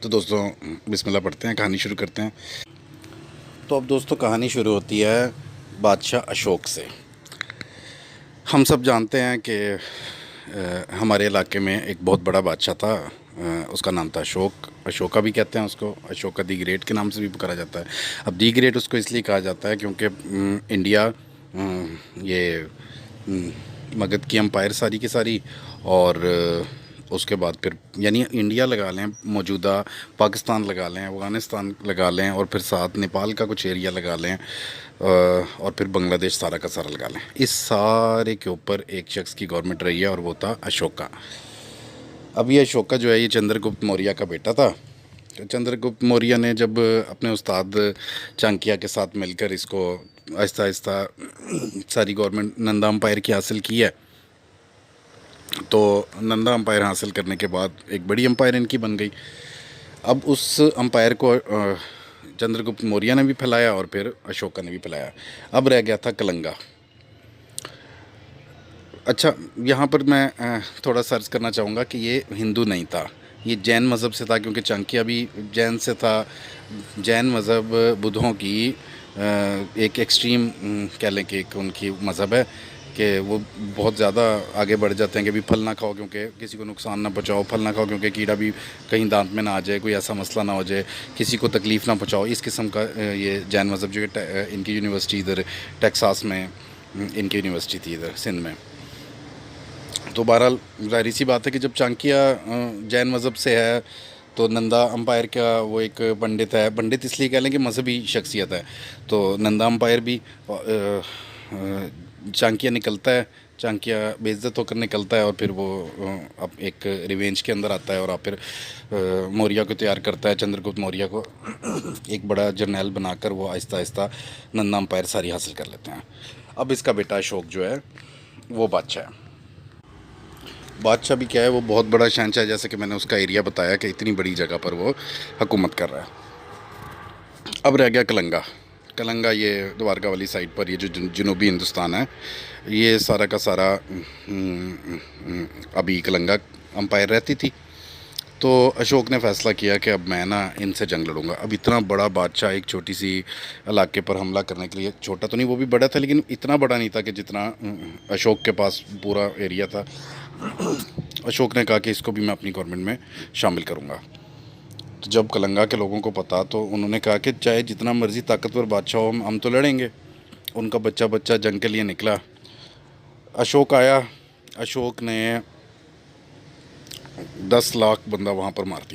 तो दोस्तों बिस्मिल्लाह पढ़ते हैं, कहानी शुरू करते हैं। तो अब दोस्तों कहानी शुरू होती है बादशाह अशोक से। हम सब जानते हैं कि हमारे इलाके में एक बहुत बड़ा बादशाह था। उसका नाम था अशोक। अशोका भी कहते हैं उसको, अशोका दी ग्रेट के नाम से भी पुकारा जाता है। अब दी ग्रेट उसको इसलिए कहा जाता है क्योंकि इंडिया ये मगध की एम्पायर सारी की सारी, और उसके बाद फिर यानी इंडिया लगा लें, मौजूदा पाकिस्तान लगा लें, अफ़गानिस्तान लगा लें, और फिर साथ नेपाल का कुछ एरिया लगा लें, और फिर बांग्लादेश सारा का सारा लगा लें। इस सारे के ऊपर एक शख्स की गवर्नमेंट रही है और वो था अशोका। अब ये अशोका जो है ये चंद्रगुप्त मौर्य का बेटा था। तो चंद्रगुप्त मौर्य ने जब अपने उस्ताद चाणक्य के साथ मिलकर इसको आहिस्ता आहिस्ता सारी गवर्नमेंट नंदा अम्पायर की हासिल की है, तो नंदा अम्पायर हासिल करने के बाद एक बड़ी अम्पायर इनकी बन गई। अब उस अम्पायर को चंद्रगुप्त मौर्य ने भी फैलाया और फिर अशोका ने भी फैलाया। अब रह गया था कलंगा। अच्छा, यहाँ पर मैं थोड़ा सर्च करना चाहूँगा कि ये हिंदू नहीं था, ये जैन मज़हब से था, क्योंकि चाणक्य भी जैन से था। जैन मज़हब बुद्धों की एक एक्सट्रीम कह लें कि एक उनकी मज़हब है कि वो बहुत ज़्यादा आगे बढ़ जाते हैं कि भी फल ना खाओ क्योंकि किसी को नुकसान ना पहुँचाओ, फल ना खाओ क्योंकि कीड़ा भी कहीं दांत में ना आ जाए, कोई ऐसा मसला ना हो जाए, किसी को तकलीफ़ ना पहुँचाओ। इस किस्म का ये जैन मज़हब जो इनकी यूनिवर्सिटी इधर टेक्सास में, इनकी यूनिवर्सिटी थी इधर सिंध में। तो बहरहाल ज़ाहिर सी बात है कि जब चाणक्य जैन मज़हब से है तो नंदा अम्पायर का वो एक पंडित है, पंडित इसलिए कह लें कि मजहबी शख्सियत है, तो नंदा अम्पायर भी चाणक्य निकलता है, चाणक्य बेइज्जत होकर निकलता है और फिर वो अब एक रिवेंज के अंदर आता है और फिर मौर्य को तैयार करता है, चंद्रगुप्त मौर्य को एक बड़ा जर्नैल बनाकर वो आहिस्ता आहिस्ता नंदा अम्पायर सारी हासिल कर लेते हैं। अब इसका बेटा अशोक जो है वो बादशाह है। बादशाह भी क्या है, वो बहुत बड़ा शहंशाह है, जैसे कि मैंने उसका एरिया बताया कि इतनी बड़ी जगह पर वो हुकूमत कर रहा है। अब रह गया कलंगा। कलंगा ये द्वारका वाली साइड पर, ये जो जनूबी हिंदुस्तान है, ये सारा का सारा अभी कलंगा अम्पायर रहती थी। तो अशोक ने फ़ैसला किया कि अब मैं ना इनसे जंग लड़ूंगा। अब इतना बड़ा बादशाह एक छोटी सी इलाके पर हमला करने के लिए, छोटा तो नहीं, वो भी बड़ा था, लेकिन इतना बड़ा नहीं था कि जितना अशोक के पास पूरा एरिया था। अशोक ने कहा कि इसको भी मैं अपनी गवर्नमेंट में शामिल करूंगा। तो जब कलंगा के लोगों को पता, तो उन्होंने कहा कि चाहे जितना मर्ज़ी ताकतवर बादशाह हो, हम तो लड़ेंगे। उनका बच्चा बच्चा जंग के लिए निकला। अशोक आया, अशोक ने 10 लाख बंदा वहाँ पर मार दिया।